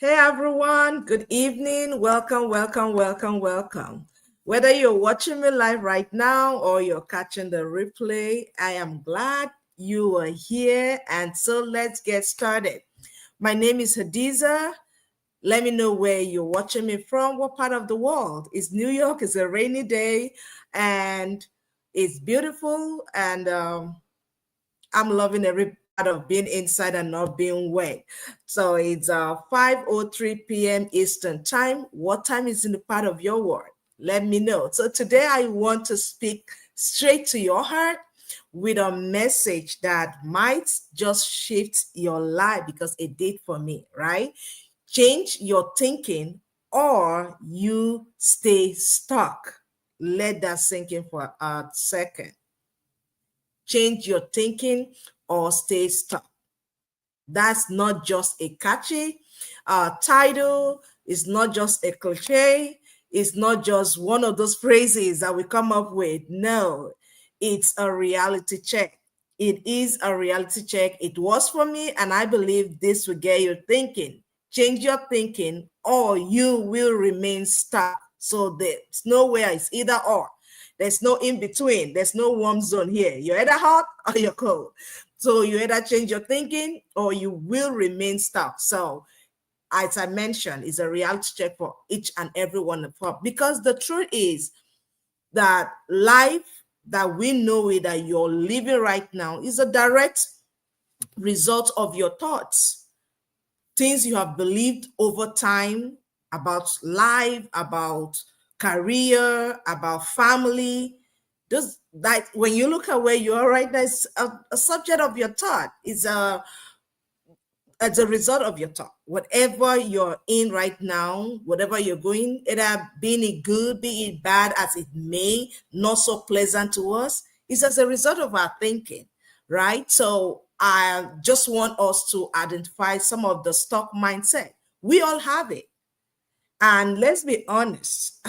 Hey everyone, good evening. Welcome, welcome, welcome, welcome. Whether you're watching me live right now or you're catching the replay, I am glad you are here. And so let's get started. My name is Hadiza. Let me know where you're watching me from, what part of the world. It's New York, it's a rainy day, and it's beautiful. And I'm loving every part of being inside and not being wet. So it's 5:03 p.m. Eastern time. What time is in the part of your world? Let me know. So today I want to speak straight to your heart with a message that might just shift your life because it did for me, right? Change your thinking or you stay stuck. Let that sink in for a second. Change your thinking or stay stuck. That's not just a catchy title, it's not just a cliche, it's not just one of those phrases that we come up with. No, it's a reality check. It is a reality check. It was for me, and I believe this will get you thinking. Change your thinking, or you will remain stuck. So there's nowhere, it's either or. There's no in between. There's no warm zone here. You're either hot or you're cold. So you either change your thinking or you will remain stuck. So as I mentioned, it's a reality check for each and every one of us. Because the truth is that life that we know it that you're living right now is a direct result of your thoughts. Things you have believed over time about life, about career, about family. Just like when you look at where you are right now, it's a subject of your thought. It's a as a result of your thought. Whatever you're in right now, whatever you're going, either being it good, be it bad as it may, not so pleasant to us, is as a result of our thinking, right? So I just want us to identify some of the stock mindset. We all have it. And let's be honest,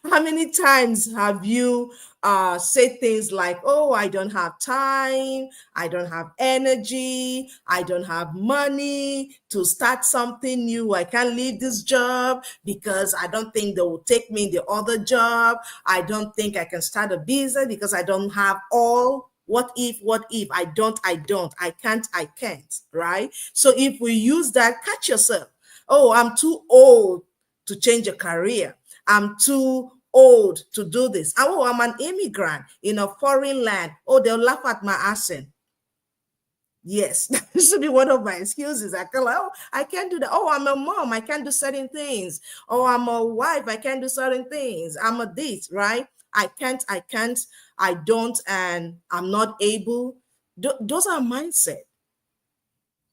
how many times have you said things like, oh, I don't have time, I don't have energy, I don't have money to start something new, I can't leave this job because I don't think they will take me in the other job, I don't think I can start a business because I don't have all. What if, I can't, right? So if we use that, catch yourself. Oh, I'm too old to change a career. I'm too old to do this. Oh, I'm an immigrant in a foreign land. Oh, they'll laugh at my accent. Yes, this should be one of my excuses. I can like, oh, I can't do that. Oh, I'm a mom. I can't do certain things. Oh, I'm a wife. I can't do certain things. I'm a this, right? I don't, and I'm not able. Those are mindset.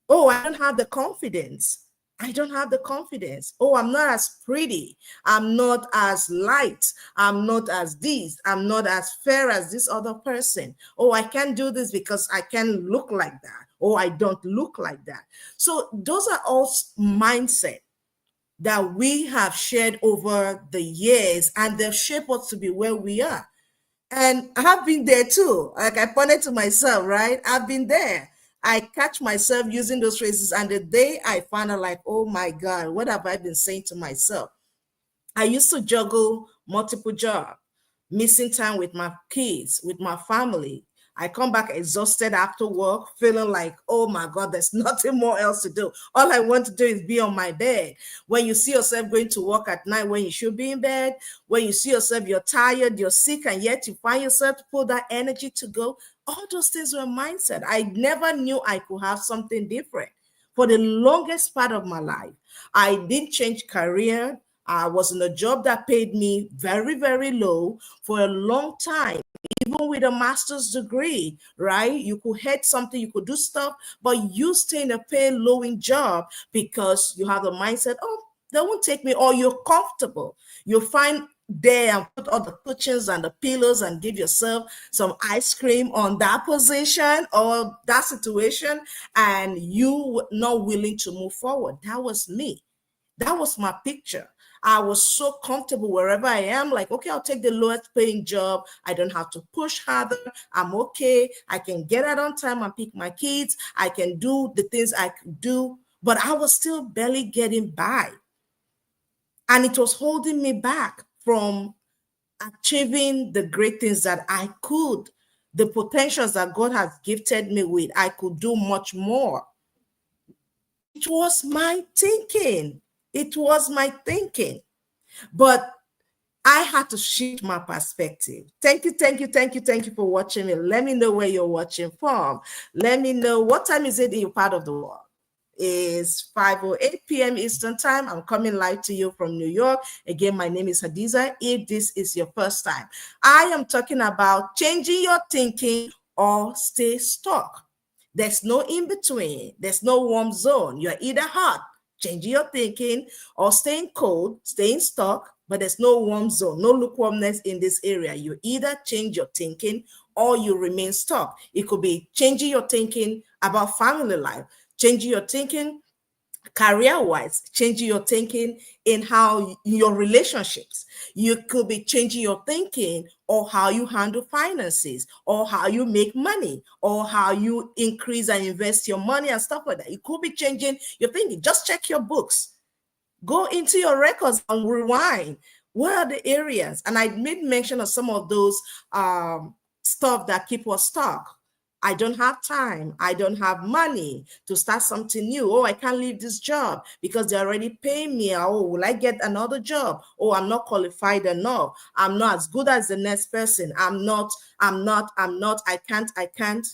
Oh, I don't have the confidence. I don't have the confidence. Oh, I'm not as pretty. I'm not as light. I'm not as this. I'm not as fair as this other person. Oh, I can't do this because I can't look like that. Oh, I don't look like that. So those are all mindset that we have shared over the years, and they've shaped us to be where we are. And I've been there too. Like I pointed to myself, right? I've been there. I catch myself using those phrases, and the day I found out, like, oh my God, what have I been saying to myself? I used to juggle multiple jobs, missing time with my kids, with my family. I come back exhausted after work, feeling like, oh my God, there's nothing more else to do. All I want to do is be on my bed. When you see yourself going to work at night when you should be in bed, when you see yourself, you're tired, you're sick, and yet you find yourself to pull that energy to go, all those things were mindset. I never knew I could have something different. For the longest part of my life, I didn't change career. I was in a job that paid me very, very low for a long time, even with a master's degree, right? You could head something, you could do stuff, but you stay in a pay lowing job because you have the mindset, oh, they won't take me, or you're comfortable. You find there and put all the cushions and the pillows and give yourself some ice cream on that position or that situation, and you not willing to move forward. That was me. That was my picture. I was so comfortable wherever I am, like, okay, I'll take the lowest paying job. I don't have to push harder. I'm okay. I can get out on time and pick my kids. I can do the things I could do but I was still barely getting by. And it was holding me back from achieving the great things that I could, the potentials that God has gifted me with. I could do much more. It was my thinking. It was my thinking. But I had to shift my perspective. Thank you, thank you, thank you, thank you for watching me. Let me know where you're watching from. Let me know what time is it in your part of the world. Is 5:08 p.m. Eastern Time. I'm coming live to you from New York. Again, my name is Hadiza. If this is your first time, I am talking about changing your thinking or stay stuck. There's no in between. There's no warm zone. You're either hot, changing your thinking, or staying cold, staying stuck, but there's no warm zone, no lukewarmness in this area. You either change your thinking or you remain stuck. It could be changing your thinking about family life, changing your thinking career-wise, changing your thinking in how your relationships. You could be changing your thinking or how you handle finances, or how you make money, or how you increase and invest your money and stuff like that. You could be changing your thinking. Just check your books. Go into your records and rewind. What are the areas? And I made mention of some of those stuff that keep us stuck. I don't have time. I don't have money to start something new. Oh, I can't leave this job because they're already paying me. Oh, will I get another job? Oh, I'm not qualified enough. I'm not as good as the next person. I'm not, I can't.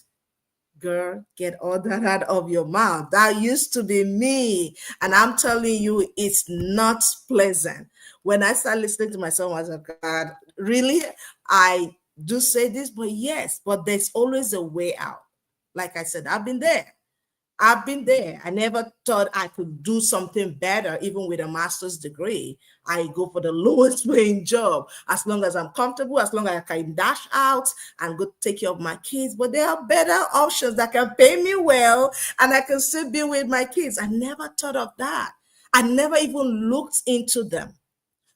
Girl, get all that out of your mouth. That used to be me. And I'm telling you, it's not pleasant. When I start listening to myself, I was like, God, really? I do say this, but yes, but there's always a way out. Like I said, I've been there. I never thought I could do something better, even with a master's degree. I go for the lowest paying job as long as I'm comfortable, as long as I can dash out and go take care of my kids. But there are better options that can pay me well and I can still be with my kids. I never thought of that. I never even looked into them,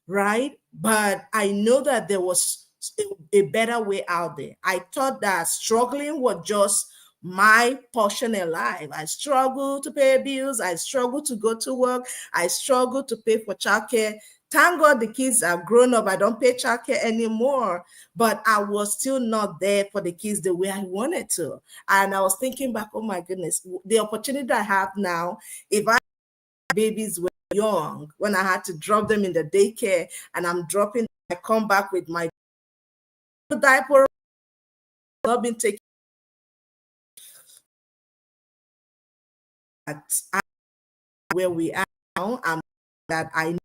right? But I know that there was a better way out there. I thought that struggling was just my portion in life. I struggle to pay bills. I struggle to go to work. I struggle to pay for childcare. Thank God the kids are grown up. I don't pay childcare anymore, but I was still not there for the kids the way I wanted to. And I was thinking back, oh my goodness, the opportunity I have now, if I babies were young, when I had to drop them in the daycare and I'm dropping, I come back with my diaper, not been taken at where we are now, and that I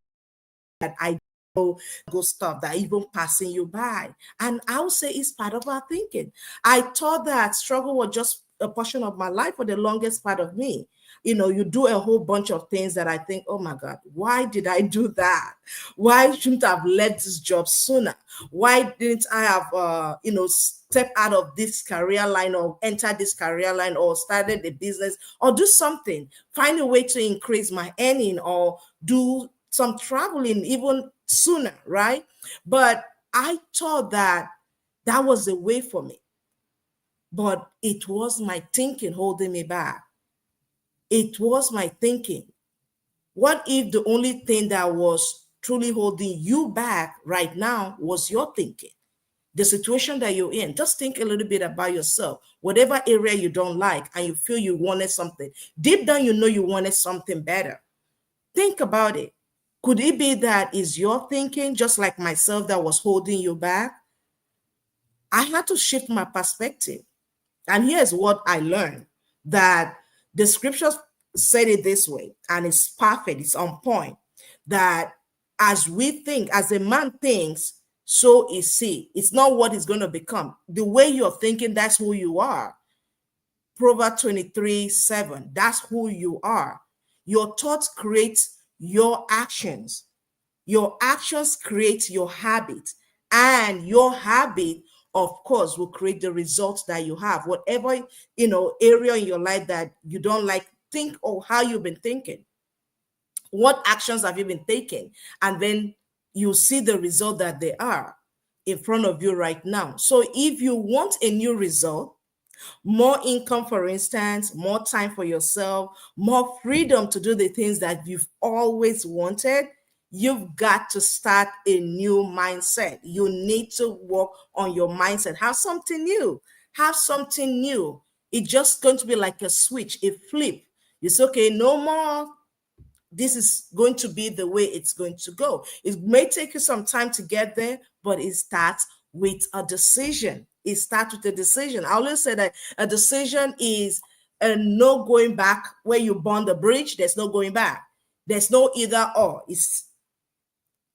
know good stuff that even passing you by. And I would say it's part of our thinking. I thought that struggle was just a portion of my life for the longest part of me. You know, you do a whole bunch of things that I think, oh my God, why did I do that? Why shouldn't I have left this job sooner? Why didn't I have, step out of this career line or enter this career line or started a business or do something, find a way to increase my earning or do some traveling even sooner, right? But I thought that that was the way for me. But it was my thinking holding me back. It was my thinking. What if the only thing that was truly holding you back right now was your thinking? The situation that you're in, just think a little bit about yourself. Whatever area you don't like and you feel you wanted something, deep down you know you wanted something better. Think about it. Could it be that is your thinking, just like myself, that was holding you back? I had to shift my perspective. And here's what I learned, that the scriptures said it this way, and it's perfect, it's on point, that as we think, as a man thinks, so is he. It's not what he's going to become. The way you're thinking, that's who you are. Proverbs 23:7, that's who you are. Your thoughts create your actions. Your actions create your habit, and your habit, of course, will create the results that you have. Whatever, area in your life that you don't like, think of how you've been thinking. What actions have you been taking? And then you see the result that they are in front of you right now. So if you want a new result, More income, for instance, more time for yourself, more freedom to do the things that you've always wanted. You've got to start a new mindset. You need to work on your mindset. Have something new. Have something new. It's just going to be like a switch, a flip. It's okay, no more. This is going to be the way it's going to go. It may take you some time to get there, but it starts with a decision. It starts with a decision. I always say that a decision is a no going back. Where you burn the bridge, there's no going back. There's no either or. It's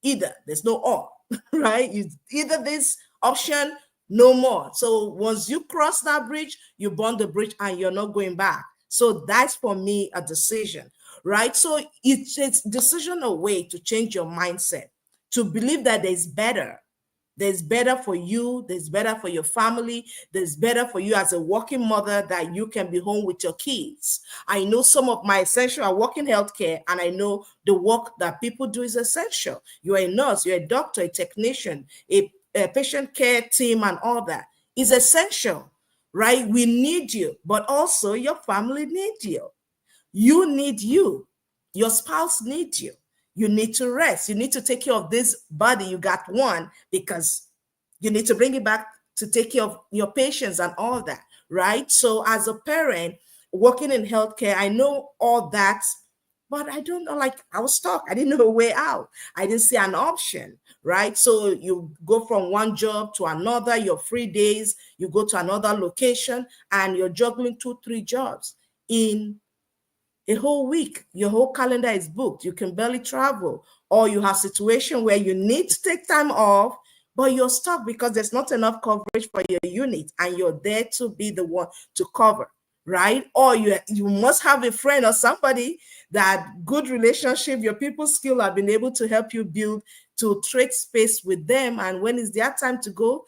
either. There's no or, right? You either this option, no more. So once you cross that bridge, you burn the bridge and you're not going back. So that's for me a decision, right? So it's decision a way to change your mindset, to believe that there's better. There's better for you. There's better for your family. There's better for you as a working mother, that you can be home with your kids. I know some of my essential, I work in healthcare, and I know the work that people do is essential. You're a nurse, you're a doctor, a technician, a patient care team, and all that is essential, right? We need you, but also your family needs you. You need you. Your spouse needs you. You need to rest. You need to take care of this body. You got one, because you need to bring it back to take care of your patients and all that, right? So as a parent working in healthcare, I know all that, but I don't know, like I was stuck. I didn't know a way out. I didn't see an option, right? So you go from one job to another, your free days, you go to another location, and you're juggling 2, 3 jobs in a whole week. Your whole calendar is booked. You can barely travel, or you have situation where you need to take time off, but you're stuck because there's not enough coverage for your unit, and you're there to be the one to cover, right? Or you must have a friend or somebody that good relationship, your people skill have been able to help you build, to trade space with them, and when it's their time to go,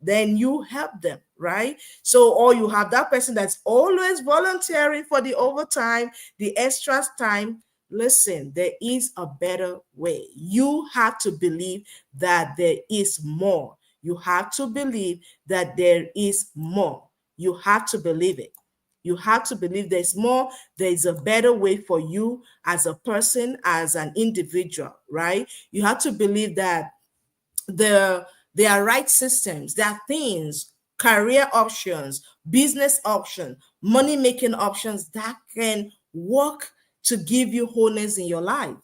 then you help them, right? So, or you have that person that's always volunteering for the overtime, the extra time. Listen, there is a better way. You have to believe that there is more. You have to believe that there is more. You have to believe it. You have to believe there's more. There's a better way for you as a person, as an individual, right? You have to believe that there are right systems, there are things, career options, business options, money making options that can work to give you wholeness in your life.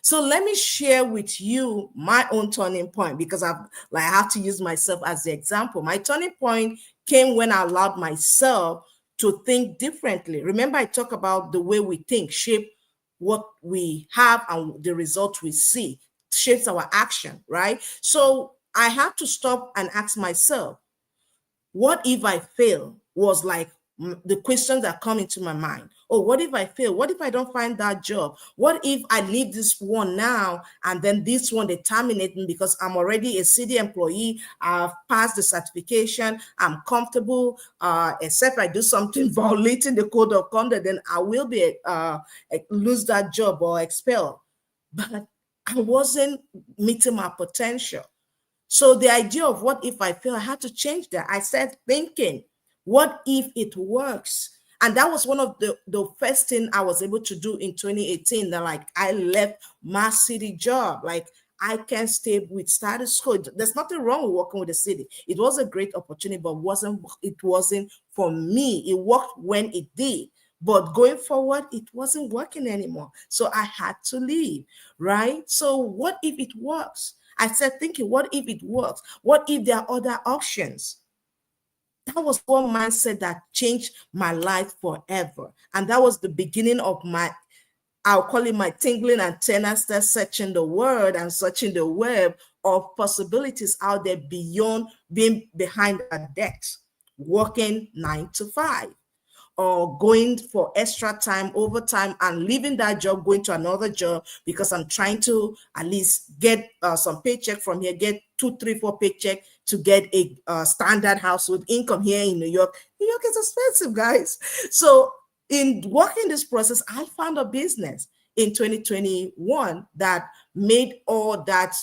So let me share with you my own turning point, because I have to use myself as the example. My turning point came when I allowed myself to think differently. Remember, I talk about the way we think shape what we have, and the results we see shapes our action, right? So I had to stop and ask myself, what if I fail? Was like the questions that come into my mind. Oh, what if I fail? What if I don't find that job? What if I leave this one now, and then this one they terminate me because I'm already a city employee, I've passed the certification, I'm comfortable, except I do something violating the code of conduct, then I will be lose that job or expelled. But I wasn't meeting my potential. So the idea of what if I fail, I had to change that. I started thinking, what if it works? And that was one of the first thing I was able to do in 2018. That like I left my city job. Like I can stay with status quo. There's nothing wrong with working with the city. It was a great opportunity, but it wasn't for me. It worked when it did. But going forward, it wasn't working anymore. So I had to leave, right? So what if it works? I said, thinking, what if it works? What if there are other options? That was one mindset that changed my life forever. And that was the beginning of I'll call it my tingling antenna, start searching the world and searching the web of possibilities out there beyond being behind a desk, working 9 to 5, or going for extra time, overtime, and leaving that job, going to another job because I'm trying to at least get some paycheck from here, get 2, 3, 4 paycheck to get a standard household income here in New York. New York is expensive, guys. So in working this process, I found a business in 2021 that made all that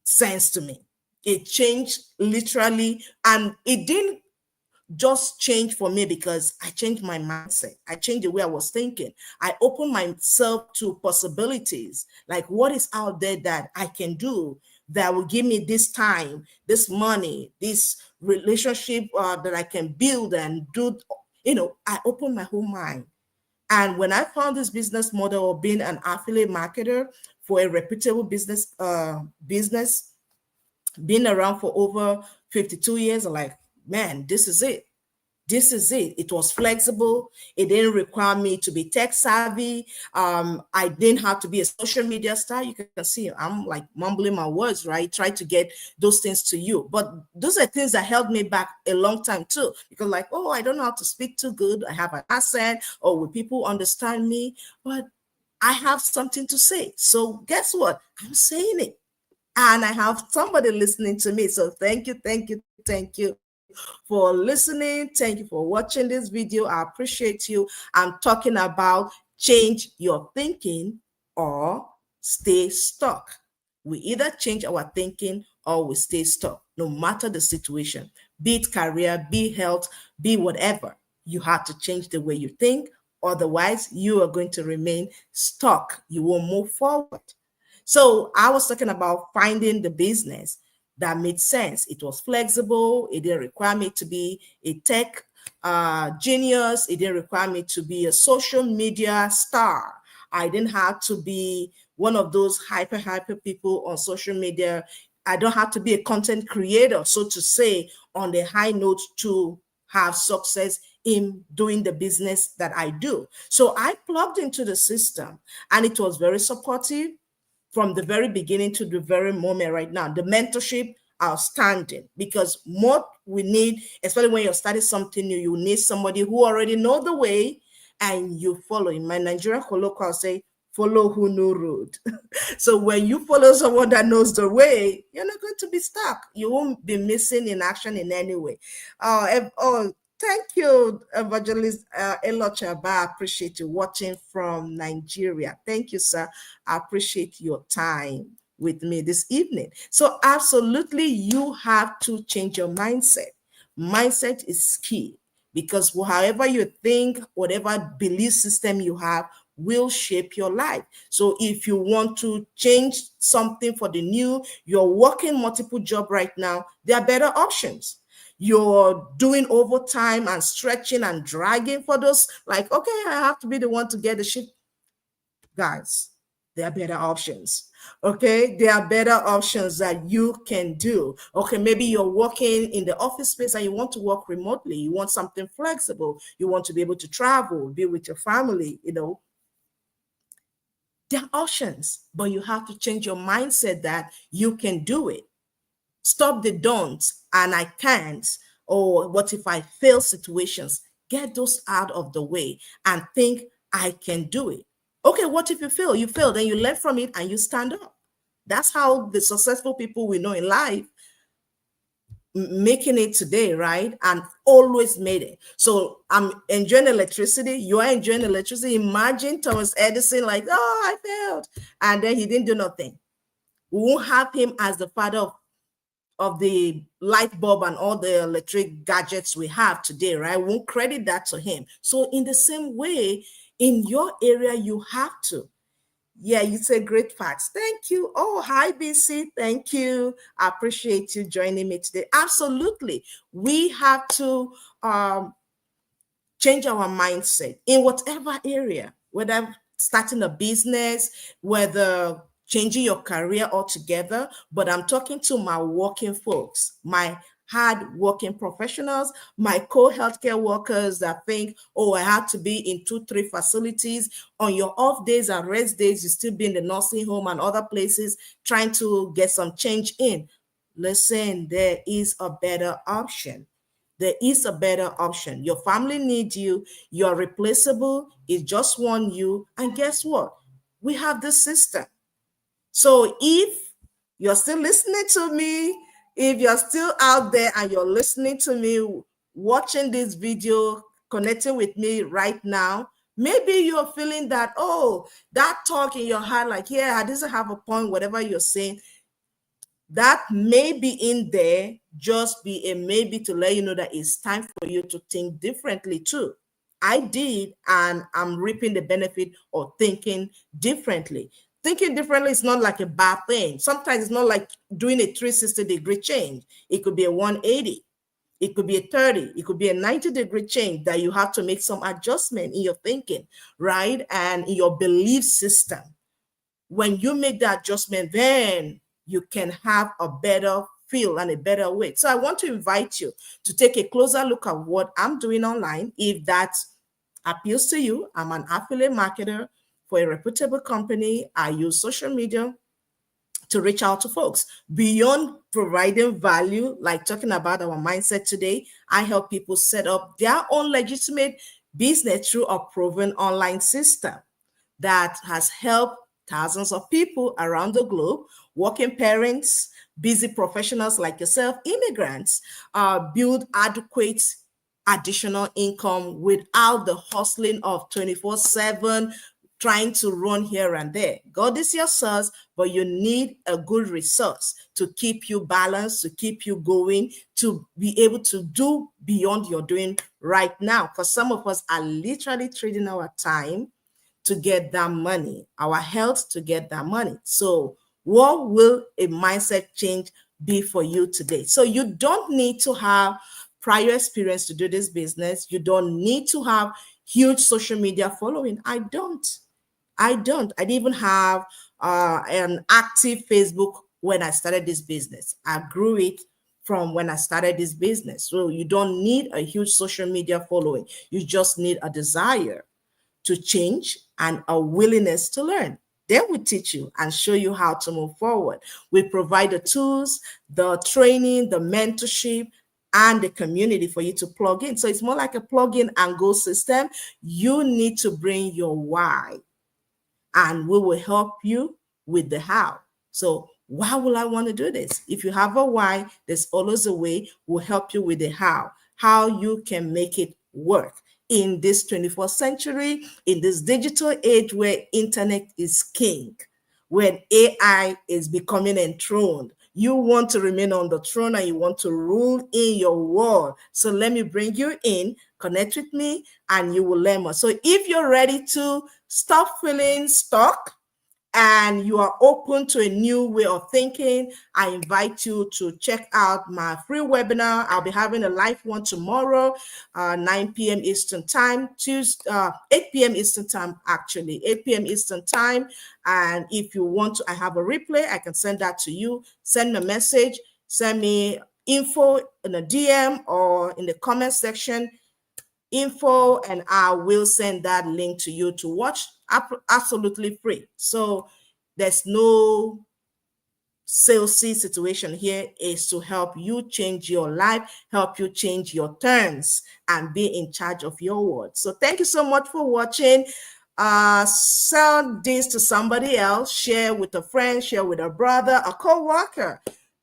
sense to me. It changed literally, and it didn't just changed for me because I changed my mindset. I changed the way I was thinking. I opened myself to possibilities, like what is out there that I can do that will give me this time, this money, this relationship that I can build and do. I opened my whole mind. And when I found this business model of being an affiliate marketer for a reputable business, being around for over 52 years, I'm like, man, this is it. This is it. It was flexible. It didn't require me to be tech savvy. I didn't have to be a social media star. You can see I'm like mumbling my words, right? Try to get those things to you. But those are things that held me back a long time too. Because like, oh, I don't know how to speak too good. I have an accent, or will people understand me? But I have something to say. So guess what? I'm saying it. And I have somebody listening to me. So thank you, thank you, thank you for listening. Thank you for watching this video. I appreciate you. I'm talking about change your thinking or stay stuck. We either change our thinking or we stay stuck, no matter the situation, be it career, be health, be whatever. You have to change the way you think. Otherwise, you are going to remain stuck. You won't move forward. So I was talking about finding the business that made sense. It was flexible. It didn't require me to be a tech genius. It didn't require me to be a social media star. I didn't have to be one of those hyper people on social media. I don't have to be a content creator, so to say, on the high note to have success in doing the business that I do. So I plugged into the system and it was very supportive from the very beginning to the very moment right now. The mentorship, outstanding, because what we need, especially when you're starting something new, you need somebody who already know the way and you follow. In my Nigerian colloquial, I'll say, follow who know road. So when you follow someone that knows the way, you're not going to be stuck. You won't be missing in action in any way. Thank you, Evangelist Elochaba. I appreciate you watching from Nigeria. Thank you, sir. I appreciate your time with me this evening. So absolutely, you have to change your mindset. Mindset is key because however you think, whatever belief system you have will shape your life. So if you want to change something for the new, you're working multiple jobs right now, there are better options. You're doing overtime and stretching and dragging for those, like, okay, I have to be the one to get the shift. Guys, there are better options. Okay, there are better options that you can do. Okay, maybe you're working in the office space and you want to work remotely. You want something flexible. You want to be able to travel, be with your family, There are options, but you have to change your mindset that you can do it. Stop the don'ts and I can't, or what if I fail situations. Get those out of the way and think I can do it. Okay, what if you fail? You fail, then you learn from it and you stand up. That's how the successful people we know in life making it today, right? And always made it. So I'm enjoying electricity. You are enjoying electricity. Imagine Thomas Edison, like, oh, I failed. And then he didn't do nothing. We won't have him as the father of the light bulb and all the electric gadgets we have today, right? We won't credit that to him. So in the same way, in your area, you have to. Yeah, you said great facts. Thank you. Oh, hi, BC. Thank you. I appreciate you joining me today. Absolutely. We have to change our mindset in whatever area, whether starting a business, whether changing your career altogether. But I'm talking to my working folks, my hard working professionals, my co-healthcare workers that think, oh, I have to be in 2-3 facilities. On your off days and rest days, you still be in the nursing home and other places trying to get some change in. Listen, there is a better option. There is a better option. Your family needs you. You're replaceable. It just want you. And guess what? We have this system. So if you're still listening to me, if you're still out there and you're listening to me, watching this video, connecting with me right now, maybe you're feeling that, oh, that talk in your heart, like, yeah, I doesn't have a point, whatever you're saying, that may be in there, just be a maybe to let you know that it's time for you to think differently too. I did, and I'm reaping the benefit of thinking differently. Thinking differently is not like a bad thing. Sometimes it's not like doing a 360-degree change. It could be a 180. It could be a 30. It could be a 90-degree change that you have to make some adjustment in your thinking, right? And in your belief system. When you make that adjustment, then you can have a better feel and a better way. So I want to invite you to take a closer look at what I'm doing online. If that appeals to you, I'm an affiliate marketer for a reputable company. I use social media to reach out to folks. Beyond providing value, like talking about our mindset today, I help people set up their own legitimate business through a proven online system that has helped thousands of people around the globe, working parents, busy professionals like yourself, immigrants, build adequate additional income without the hustling of 24/7 trying to run here and there. God is your source, but you need a good resource to keep you balanced, to keep you going, to be able to do beyond you're doing right now. Because some of us are literally trading our time to get that money, our health to get that money. So what will a mindset change be for you today? So you don't need to have prior experience to do this business. You don't need to have huge social media following. I don't. I didn't even have an active Facebook when I started this business. I grew it from when I started this business. So you don't need a huge social media following. You just need a desire to change and a willingness to learn. Then we teach you and show you how to move forward. We provide the tools, the training, the mentorship, and the community for you to plug in. So it's more like a plug in and go system. You need to bring your why, and we will help you with the how. So why will I want to do this? If you have a why, there's always a way. We'll help you with the how you can make it work in this 21st century, in this digital age where internet is king, when AI is becoming enthroned. You want to remain on the throne and you want to rule in your world. So let me bring you in, connect with me, and you will learn more. So if you're ready to stop feeling stuck and you are open to a new way of thinking, I invite you to check out my free webinar. I'll be having a live one tomorrow, 9 p.m. Eastern time, 8 p.m. Eastern time, actually, 8 p.m. Eastern time. And if you want to, I have a replay, I can send that to you. Send me a message, send me info in a DM or in the comment section, info, and I will send that link to you to watch absolutely free. So there's no salesy situation here. Is to help you change your life, help you change your terms, and be in charge of your world. So thank you so much for watching. Sell this to somebody else, share with a friend, share with a brother, a co-worker,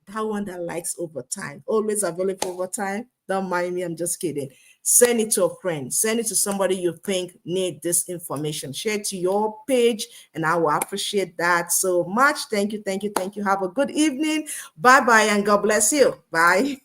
that one that likes overtime, always available overtime. Don't mind me, I'm just kidding. Send it to a friend, send it to somebody you think need this information. Share it to your page, and I will appreciate that so much. Thank you, thank you, thank you. Have a good evening. Bye-bye, and God bless you. Bye.